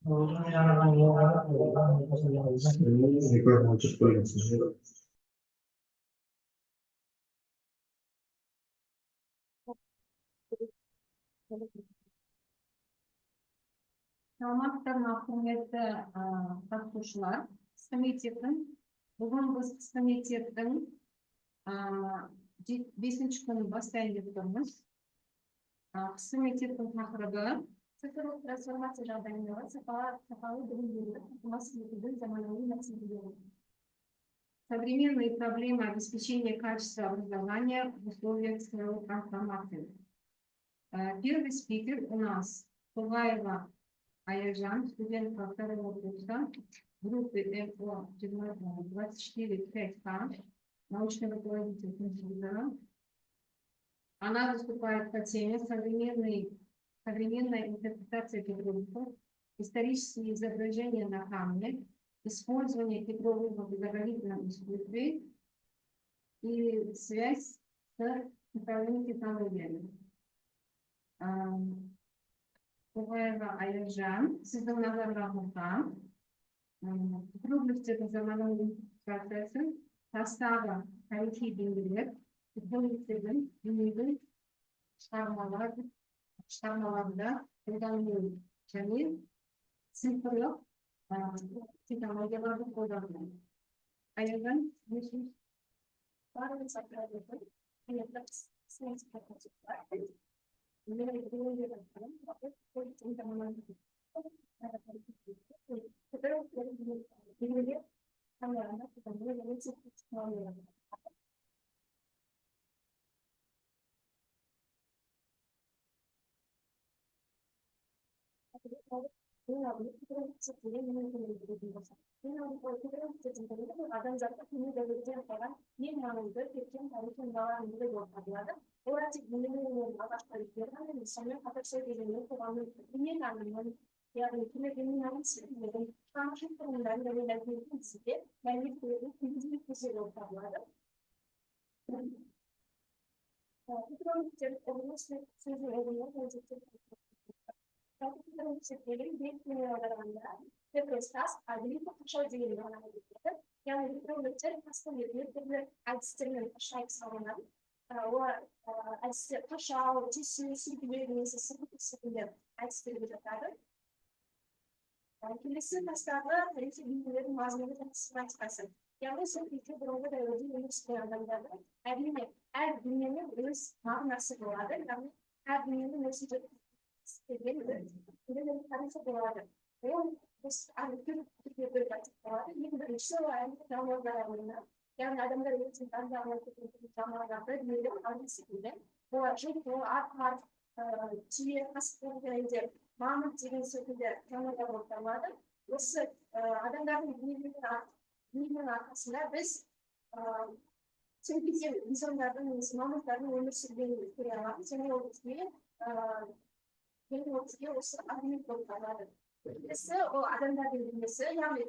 Record muchos problemas. Саламатсыздар, құрметті қатысушылар. Бүгін біз комитеттің 5-ші күнін бастайын деп тұрмыз. Комитеттің тақырыбы цифрлық трансформация жағдайындағы сапалы білім беруді қамтамасыз етудің заманауи мәселелері. Современные проблемы обеспечения качества образования в условиях цифровой трансформации. Первый спикер у нас Тугаева Аяжан, студентка второго курса группы МО 24-5К, научный руководитель института. Она выступает по теме современная интерпретация петроглифов, исторические изображения на камне, использование петроглифов в изобразительном искусстве и связь с цифровыми технологиями. Тугаева Аяжан, сіздің назарларыңызға петроглифтердің заманауи процесі, тастағы тарихи белгілер, петроглифтердің дүниенің шығармаларында қолданылуы және цифрлық технологияларды қолдану. Аяжан, барлық сақтарды адамзатты дүниеге өткен қойған ең маңызды кеткен тарихи мұралардың бірі болып табылады. Олар тек дүниелердің алғашқы тарихтері ғана емес, сонымен қатар сол кезеңде қоғамның дүниетанымын, яғни түрлі діни сенімдердің шығармашылық құрылымдарын және мәдениеттің ісінде мәлімет берудің негізгі көзі болып табылады. Петроглифтер сөздің Петростас глифі қашау деген мағынаны береді. Яғни петроглифтер тастың бетіне түрлі әдістермен қашай салынады. Олар әдістер қашау, тесу, сүргілеу немесе сырғыту секілді әдістерге жатады. Келесі тастағы тарихи бейнелердің мазмұны және семантикасы. Яғни сол кезде бұрынғы дәуірде өмір сүрген адамдардың әрине әр дүниенің өз мағынасы болады. Яғни әр дүниенің өз тарихы болады. Ол біз түрде болады. Ең бірінші ол әлемдік жануарлар әлемі. Яғни адамдар өте таңдаған жануарларды дүниелер алу секілді. Олар жылқы, арқар, түйе, қасқыр және мамонт деген секілді жануарлар болып табылады. Осы адамдардың дүниенің арқасында біз сол кезде бизондардың немесе мамонттардың өмір сүргенін көре аламыз. Және ол бізге осы аргумент болып табылады. Біріншісі ол адамдардың бейнесі, яғни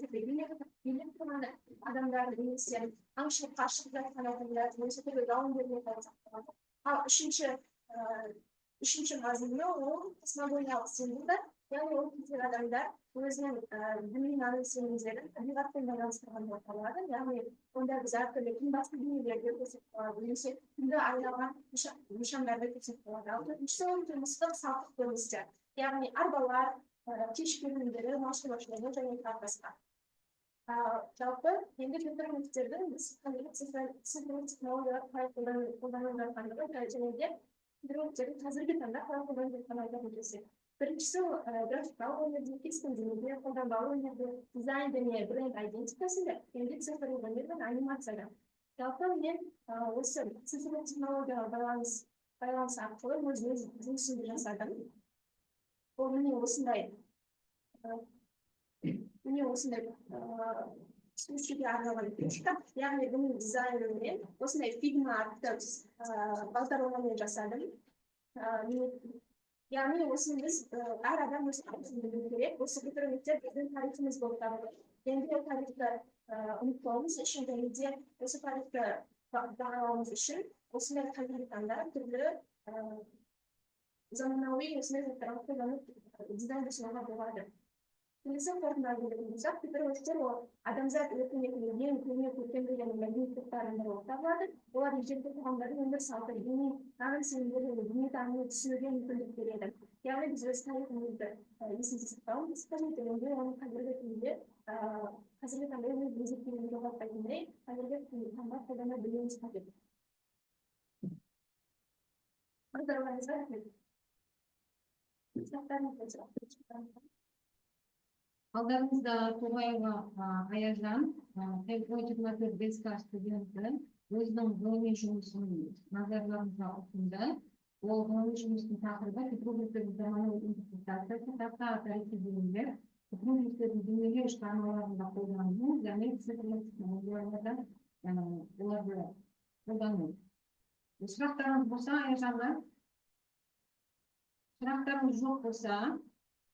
билеп тұрған адамдардың бейнесі, аңшылыққа шығып жатқан адамдар, немесе түрлі жауынгерлер болып сақталады. Ал үшінші мазмұны ол космогониялық сенімді, яғни ол кездегі адамдар өзінің діни наным сенімдерін табиғатпен байланыстырған болып табылады. Яғни онда біз әртүрлі күнбасты дүниелерді көрсетіп қалады, немесе күнді айналған нышандарды көрсетіп қалады. Ал төртіншісі ол тұрмыстық салттық көріністер, яғни арбалар, кеш көрінімдері, мал шаруашылығы және тағы басқа. Жалпы енді петроглифтердің біз цифрлық технологиялар қалай қолданылып жатқандығы және де петроглифтердің қазіргі таңда қалай қолданылып жатқанын айта кетсек. Біріншісі графикалық өнерде, кескіндемеде, қолданбалы өнерде, дизайн және бренд идентикасында, енді цифрлық өнер мен анимацияда. Жалпы мен осы цифрлық технологиялар байланыс арқылы өз жұмысымды жасадым. Ол міне осындай случайға арналған фишка, яғни бұның дизайнерімен осындай фигма атты бағдарламамен жасадым. Яғни осыны біз әр адам өз тарихын білу керек. Осы петроглифтер біздің тарихымыз болып табылады. Енді ол тарихты ұмытпауымыз үшін және де осы тарихты бағалауымыз үшін осындай қазіргі таңда түрлі заманауи осындай заттарға қолданып дизайн жасауға болады. Келесі қорытындыға келетін болсақ, петербургтер ол адамзат өркениетінің ең көне көркемдік және мәдени топтарының бірі болып табылады. Олар ежелгі қоғамдардың өмір салты, діни наным сенімдері мен дүниетанымды түсінуге мүмкіндік береді. Яғни біз өз тарихымызды есімізде сақтауымыз қажет. Енді оның қазіргі таңда өз өзектілігін жоғалтпайтындай, қазіргі таңда қолдана білуіміз қажет. Назарларыңызға рахмет. Алдарыңызда Тоғаева Аяжан, Т24 БСК студенті, өзінің ғылыми жұмысын назарларыңызға ұсынды. Ол ғылыми жұмыстың тақырыбы петрографияның заманауи интерпретациясы, тақта тарихи білімдер, петрографияның дүниеге шығармаларында қолдану және цифрлық технологияларда оларды қолдану. Сұрақтарыңыз болса, Аяжанға? Сұрақтарыңыз жоқ болса,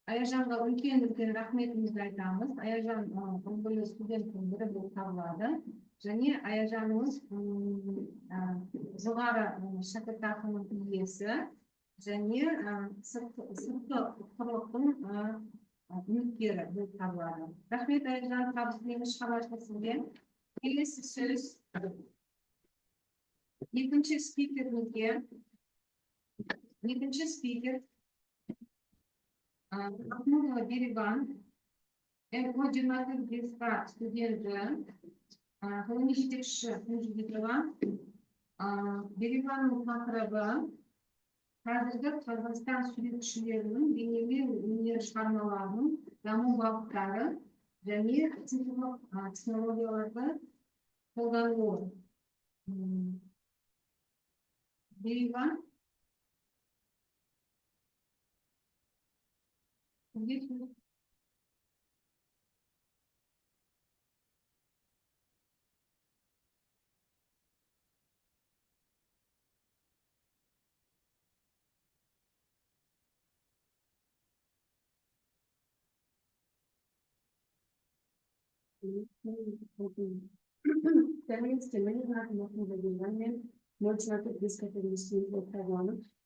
Аяжанға үлкен рахметімізді айтамыз. Аяжан ұлбілі студенттің бірі болып табылады. Және Аяжанымыз жоғары шәкіртақының иесі және сыртқы құрлықтың үміткері болып табылады. Рахмет Аяжан, табыс тілейміз шығармашылық сізге. Келесі сөз екінші спикер Ахмудова Береван, М24 БСК студенті, ғылыми жетекші Мужибекова. Береванның тақырыбы қазіргі Қазақстан суретшілерінің бейнелеу өнер шығармаларының даму бағыттары және цифрлық технологияларды қолдануы. Береван.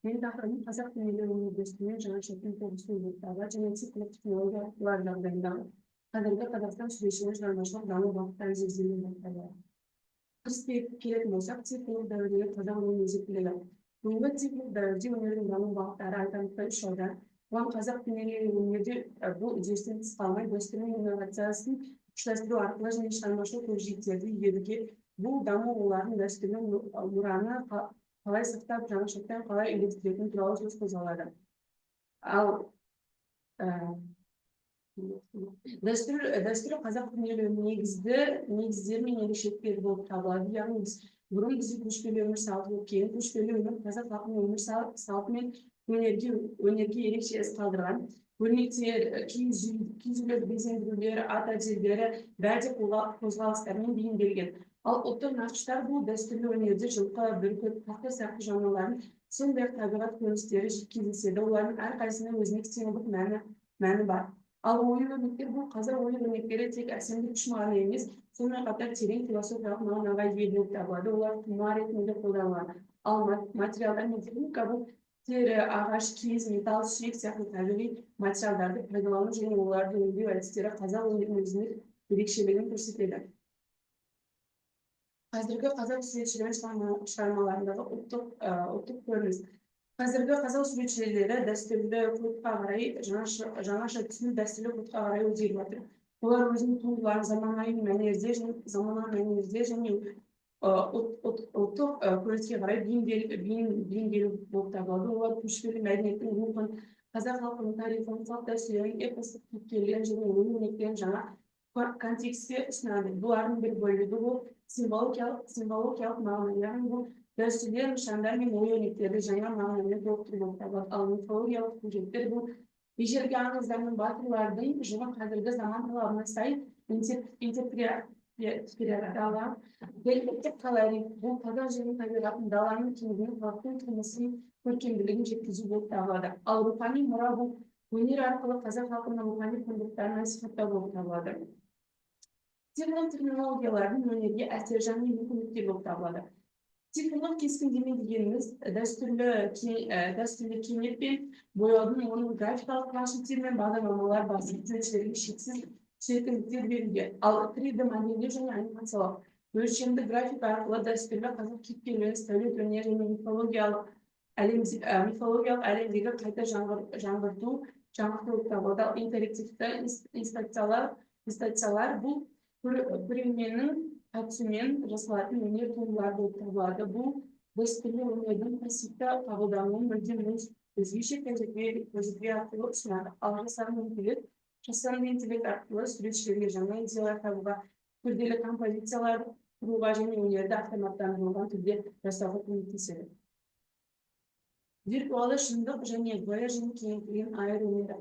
Мен тақырыбым қазақ тілінде университетімен жаңа шеттен тоғыстың ортаға және цифрлық технологиялар жағдайындағы қазіргі Қазақстан суретшілер шығармашылық даму бағыттары зерделеу болып табылады. Келетін болсақ, цифрлық дәуірдегі қазақ өнерінің өзектілігі. Бүгінгі цифрлық дәуірде өнердің даму бағыттары айтарлықтай үш алда. Оған қазақ бейнелеу өнерде бұл үдерістен тыс қалмай дәстүр мен инновациясын ұштастыру арқылы және шығармашылық көкжиектерді игеруге бұл даму олардың дәстүрлі мұраны қалай сақтап, жаңашылдықпен қалай үйлестіретіні туралы сөз қозғалады. Ал дәстүрлі қазақ бейнелеуінің негіздері мен ерекшеліктері болып табылады. Яғни бұрын бізде көшпелі өмір салты болып кейін көшпелі өмір қазақ халқының өмір салты мен өнерге ерекше із қалдырған. Өрнектер, киіз үйлер, безендірулер, ат әбзелдері бәрі қозғалыстармен бейімделген. Ал ұлттық нақыштар бұл дәстүрлі өнерде жылқы, бүркіт, тақта сияқты жанрлардың сондай-ақ табиғат көріністері кездеседі. Олардың әрқайсысының өзіндік символдық мәні бар. Ал ою-өрнектер бұл қазір ою-өрнектері тек әсемдік үшін ғана емес, сонымен қатар терең философиялық мағынаға ие болып табылады. Олар құмар ретінде қолданылады. Ал материалдар мен техника бұл тері, ағаш, киіз, металл, сүйек сияқты табиғи материалдарды пайдалану және оларды өңдеу әдістері қазақ өнерінің өзіндік ерекшелігін көрсетеді. Қазіргі қазақ суретшілер шығармаларындағы ұлттық көрініс. Қазіргі қазақ суретшілері дәстүрлі құлыпқа қарай, жаңаша түсінік дәстүрлі құлыпқа қарай өзгеріп жатыр. Олар өзінің туындыларын заманауи мәнерде және ұлттық көрініске қарай бейімделу болып табылады. Олар көшпелі мәдениеттің рухын, қазақ халқының тарихын, салт дәстүрін, эпостық кейіпкерлерін және ою-өрнектерін жаңа контекстке ұсынады. Бұлардың бір бөлігі бұл символикалық мағына, яғни бұл дәстүрлер, нышандар мен ою-өрнектерді жаңа мағынамен толықтыру болып табылады. Ал мифологиялық сюжеттер бұл ежелгі аңыздар мен батырлардың жылы қазіргі заман талабына сай интерпретацияланған. Диалектік колорит бұл қазақ жерінің табиғатын, даланың кеңдігін, халықтың тұрмысын, көркемділігін жеткізу болып табылады. Ал рухани мұра бұл өнер арқылы қазақ халқының рухани құндылықтарын насихаттау болып табылады. Цифрлық технологиялардың өнерге әсері және мүмкіндіктер болып табылады. Sıfırlık keskinliğine dediğimiz dastürlü kimlik ve boyadın onun grafik alışverişleri bağlamamalar bahsettiği şeksiz çirkinlikler veriliyor. 3D modelleyici ve animasyon. Ölçümde grafik arkalı dastürlü kazık kitleleri, stavlet öneri ve mitologiyal alemdeki kayta жаңғырту interaktifte instanciyalar bu көрерменнің қатысуымен жасалатын өнер туындылары болып табылады. Бұл дәстүрлі өнердің пассивті қабылдануын мүлдем өзгеше тәжірибе арқылы ұсынады. Ал жасанды интеллект арқылы суретшілерге жаңа идеялар табуға, күрделі композициялар құруға және өнерді автоматтандырылған түрде жасауға көмектеседі. Виртуалды шындық және VR және кеңейтілген AR өнері.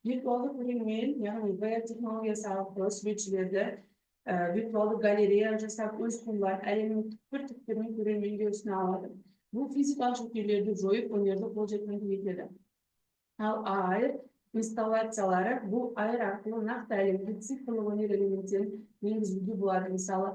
Виртуалды көрермен, яғни VR технологиясы арқылы суретшілерді virtual galeriya жасап өз туындыларын әлемнің түкпір-түкпірінен көрерменге ұсына алады. Бұл физикалық шектеулерді жойып, өнерді қолжетімді етеді. Ал AR инсталляциялары бұл AR арқылы нақты әлемге цифрлы өнер элементтерін енгізуге болады. Мысалы,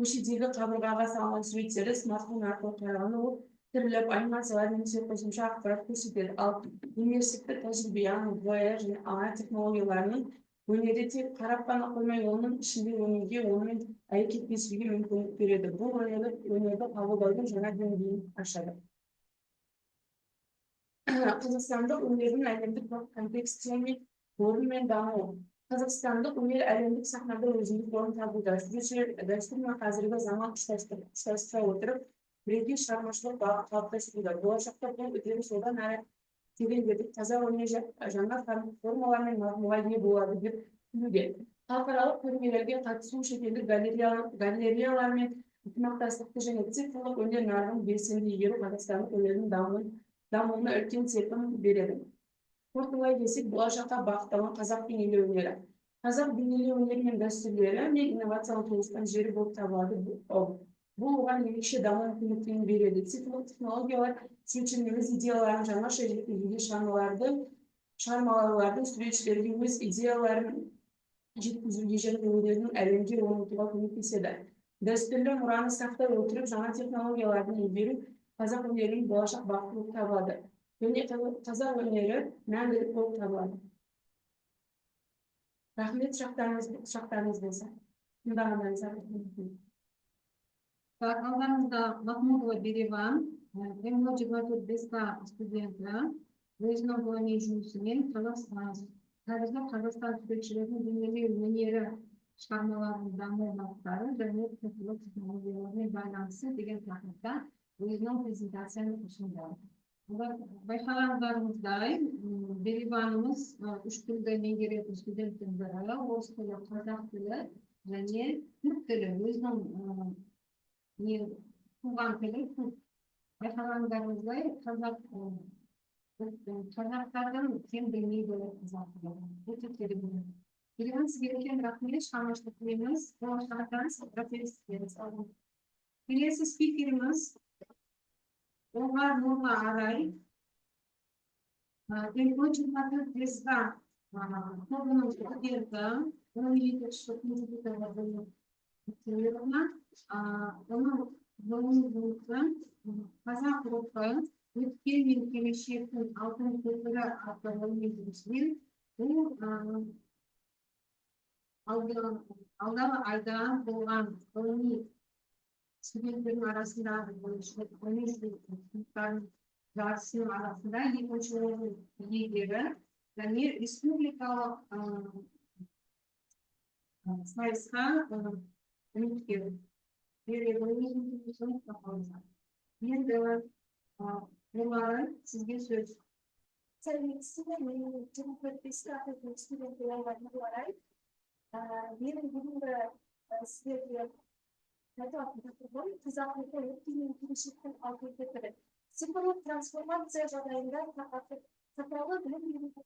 көшедегі қабырғаға салынған суреттерді смартфон арқылы қарағанда ол түрлі анимациялар немесе қосымша ақпарат көрсетеді. Ал иммерсивті тәжірибе, яғни VR және AR технологияларының өнерде тек қарап қана қоймай, оның ішінде өнерге, онымен әрекеттесуге мүмкіндік береді. Бұл өнерді қабылдаудың жаңа деңгейін ашады. Қазақстандық өнердің әлемдік контексте мен орны мен дамуы. Қазақстандық өнер әлемдік сахнада өзіндік орын табуда. Дәстүр мен қазіргі заман ұштастыра отырып, бірегей шығармашылық бағыт қалыптастыруда. Болашақта бұл үдеріс одан әрі тереңдетіп, таза өнер жаңа формалар мен мазмұнға ие болады деп күтілуде. Халықаралық көрмелерге қатысу, шетелдік галереялар мен ынтымақтастықты және цифрлық өнер нарығын белсенді игеру қазақстандық өнердің дамуына үлкен серпін береді. Қорытындылай келсек, болашаққа бағытталған қазақ бейнелеу өнері. Қазақ бейнелеу өнері мен дәстүрлері мен инновациялық тоғысқан жері болып табылады. Бұл оған ерекше даму мүмкіндігін береді. Цифрлық технологиялар суретшінің өз идеяларын жаңаша жеткізуге, шығармалаулардың суретшілерге өз идеяларын жеткізуге және өнердің әлемге орнатуға көмектеседі. Дәстүрлі мұраны сақтай отырып, жаңа технологиялардың игеру қазақ өнерінің болашақ бағыты болып табылады. Және қазақ өнері мәңгілік болып табылады. Рахмет, сұрақтарыңыз болса. Тыңдағандарыңызға рахмет. Так, алдарыңызда Махмудова Береван, М024 студенті, өзінің ғылыми жұмысымен қазіргі Қазақстан суретшілерінің бейнелеу өнері шығармаларының даму бағыттары және цифрлық технологиялармен байланысы деген тақырыпта өзінің презентацияны ұсынды. Байқағандарыңыздай, Береванымыз үш тілді меңгеретін студенттің бірі, орыс тілі, қазақ тілі және түрік тілі өзінің туған тілі. Байқағандарыңыздай, қазақтардың кем білмейді қазақ тілін. Өте керемет. Береван, сізге үлкен рахмет, шығармашылық тілейміз. Болашақтарыңыз профессияңыз. Келесі спикеріміз Оңғар Нұрға Арай. М024 тобының студенті, оның жетекшісі Кенжебекова Гүлнұр Викторовна. Оның ғылыми жұмысы қазақ рухы, өткен мен келешектің алтын көпірі атты ғылыми жұмысымен бұл алдағы айда болған ғылыми студенттердің арасындағы жарысының арасында екінші орын иегері және республикалық сайысқа үміткер. Енді олары сізге сөз. Сәлеметсіздер, мен 24 студенті Оңғар Арай. Менің бүгінгі сіздерге айтатын тақырыбым қазақ рухы өткен мен келешектің алтын көпірі. Цифрлық трансформация жағдайында сапалы білім берудің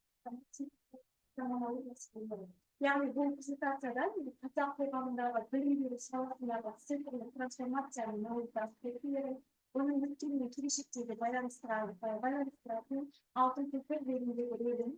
заманауи мәселелері. Яғни бұл презентацияда қазақ қоғамындағы білім беру саласындағы цифрлық трансформацияның нақты аспектілерін, оның өткен мен келешектегі байланыстыратын алтын көпір ретінде рөлін,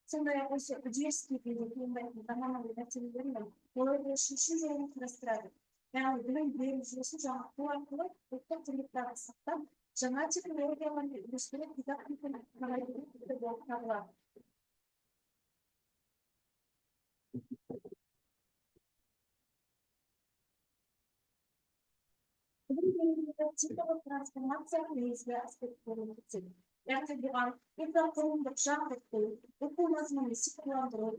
сондай-ақ осы үдеріс кезінде туындайтын заманауи мәселелер мен оларды шешу жолын қарастырады. яғни білім беру жүйесін жаңғырту арқылы ұлттық құндылықтарды сақтап, жаңа технологияларды үйлестіріп, дидактиканы нығайту болып табылады. Білім берудегі цифрлық трансформацияның негізгі аспекттері кетеді. Яғни бұған инфрақұрылымдық жаңғырту, оқу мазмұнын цифрландыру,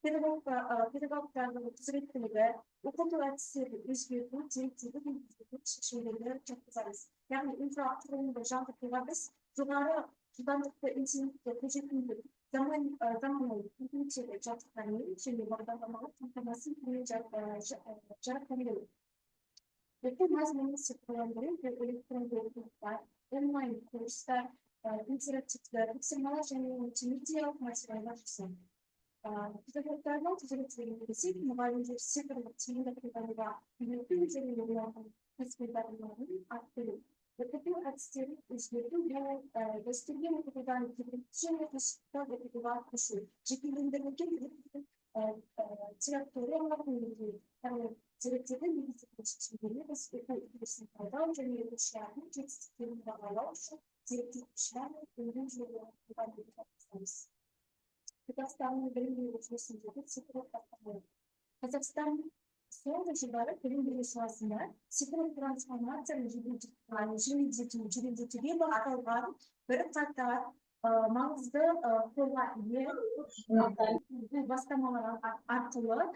педагогтардың құзыреттілігі, оқыту әдістерін өзгерту, директиві енгізу шешімдерді жатқызамыз. Яғни инфрақұрылымдық жаңғыртуға біз жоғары жылдамдықты интернетке қолжетімді заманауи интернеттегі жабдықтармен және бағдарламалық қамтамасыз етумен жарақтандыру. Оқу мазмұнын цифрландыру, электронды оқулықтар, онлайн курстар, интерактивті тапсырмалар және мультимедиялық материалдар жасау. Педагогтардың құзыреттілігін берсек, мұғалімдер цифрлық тиімді қолдануға үйрету және олардың кәсіби арттыру. Оқыту әдістерін өзгерту және дәстүрге оқытудан және қашықтан оқытуға көшу. Жекелендірілген теорияға енгізу. Деректерді негізгі шешімдерге біз оқу үдерісін талдау және оқушылардың жетістіктерін бағалау үшін деректер мен өңдеу жүйелерін қолдануды. Қазақстанның білім беру жүйесіндегі цифрлық бастамалар. Қазақстан соңғы жылдары білім беру саласында цифрлық трансформацияны жеңілдетуге бағытталған бірқатар маңызды қолға ие бастамалар арқылы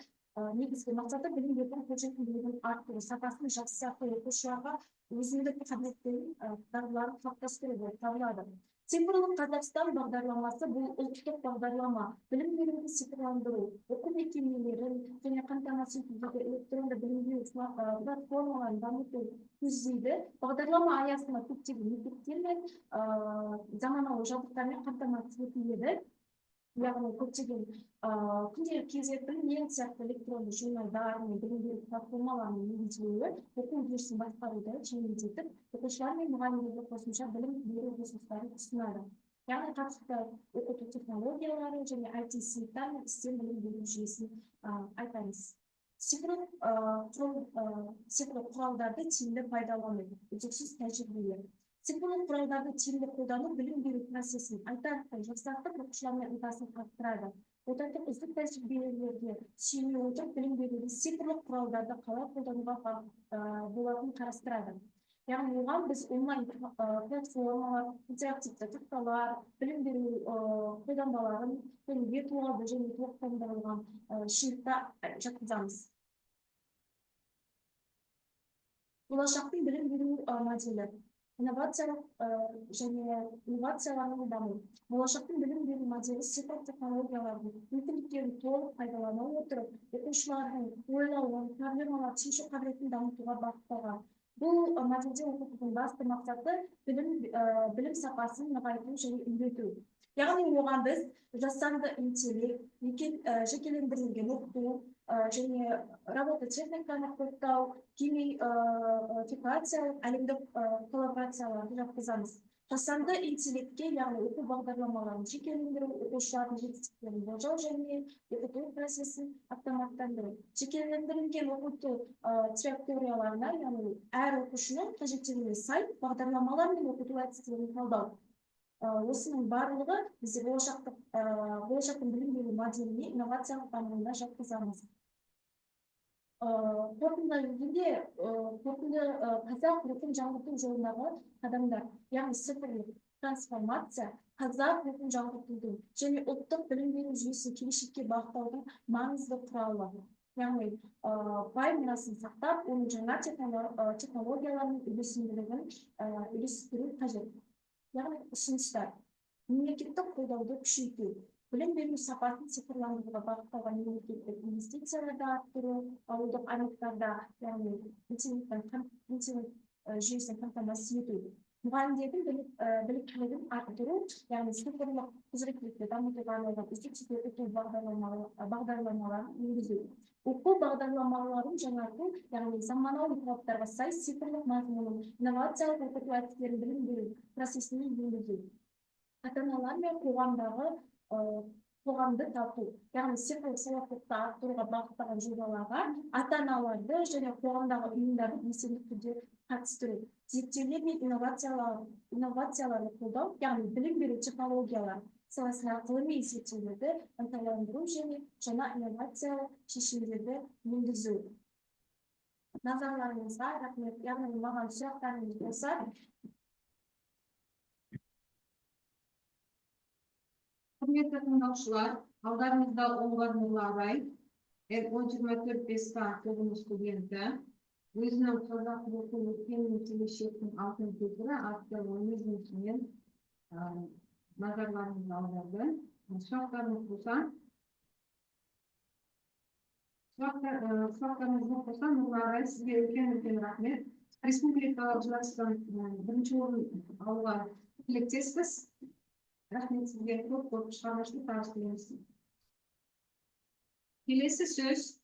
негізгі мақсаты білім берудің қолжетімділігін арттыру, сапасын жақсарту, оқушыларға өзіндік қабілеттерін дағдыларын қалыптастыру болып табылады. Цифрлық Қазақстан бағдарламасы бұл ұлттық бағдарлама, білім беруді цифрландыру, оқу мекемелерін және қамтамасыз етудегі электронды білім беру платформаларын дамыту көздейді. Бағдарлама аясында көптеген мектептер мен заманауи жабдықтармен қамтамасыз етіледі. Яғни көптеген күнделік кезетін мен сияқты электронды журналдар мен білім беру платформаларының енгізілуі оқу үдерісін басқаруды жеңілдетіп, оқушылар мен мұғалімдерге қосымша білім беру ресурстарын ұсынады. Яғни қатысты оқыту технологиялары және IT сыныптар мен STEM білім беру жүйесін айтамыз. Цифрлық құралдарды тиімді пайдалану, үздіксіз тәжірибе. Цифрлық құралдарды тиімді қолдану білім беру процесін айтарлықтай жақсартып, оқушылармен ынтасын арттырады. Отандық үздік тәжірибелерге сүйене отырып, білім беруде цифрлық құралдарды қалай қолдануға болатынын қарастырады. Яғни оған біз онлайн платформалар, интерактивті тақталар, білім беру қолданбаларын және виртуалды және толықтырылған шрифтта жатқызамыз. Болашақтың білім беру моделі. Инновациялық және инновациялардың даму. Болашақтың білім беру моделі цифрлық технологиялардың мүмкіндіктерін толық пайдалана отырып, оқушылардың ойлауын, проблемаларды шешу қабілетін дамытуға бағытталған. Бұл модельде оқытудың басты мақсаты білім сапасын нығайту және үйрету. Яғни оған біз жасанды интеллект, жекелендірілген оқыту және работа техниканы қолдау, геймификациялық әлемдік коллаборацияларды жатқызамыз. Жасанды интеллектке, яғни оқу бағдарламаларын жекелендіру, оқушылардың жетістіктерін болжау және оқыту процесін автоматтандыру. Жекелендірілген оқыту траекторияларына, яғни әр оқушының қажеттілігіне сай бағдарламалар мен оқыту әдістерін талдау. Осының барлығы бізде болашақтың білім беру моделіне инновациялық дамуына жатқызамыз. Қорытынды қазақ рухын жаңғырту жолындағы қадамдар, яғни цифрлық трансформация қазақ рухын жаңғыртудың және ұлттық білім беру жүйесін келешекке бағыттаудың маңызды құралы. Яғни бай мұрасын сақтап, оның жаңа технологияларының үйлесімділігін үйлестіру қажет. Яғни ұсыныстар, мемлекеттік қолдауды күшейту, білім беру сапасын цифрландыруға бағытталған мемлекеттік инвестицияларды арттыру, ауылдық аймақтарда, яғни интернет жүйесін қамтамасыз ету, мұғалімдердің біліктілігін арттыру, яғни цифрлық құзыреттілікті дамытуға арналған үздіксіз оқыту бағдарламаларын енгізу. Оқу бағдарламаларын жаңарту, яғни заманауи талаптарға сай цифрлық мазмұнын, инновациялық оқыту әдістерін білім беру процесіне енгізу. Ата-аналар мен қоғамдағы қоғамды тарту, яғни цифрлық сауаттылықты арттыруға бағытталған жобаларға ата-аналарды және қоғамдағы ұйымдарды белсенді түрде қатыстыру, зерттеулер мен инновацияларды қолдау, яғни білім беру технологиялары саласындағы ғылыми зерттеулерді ынталандыру және жаңа инновациялық шешімдерді енгізу. Назарларыңызға рахмет. Яғни маған сұрақтарыңыз болса, Құрметті тыңдаушылар, алдарыңызда Оңғар Нұрлыбай, 1024-5К тобының студенті, өзінің қазақ тілін өткен мен келешектің алтын көпірі атты өңізінен назарларыңызды аударды. Сұрақтарыңыз болса, Нұрлыбай, сізге үлкен рахмет. Республикалық жарыстан бірінші орын алуға тілектеспіз. Рахмет сізге, көп шығармашылық табыс тілейміз. Келесі сөз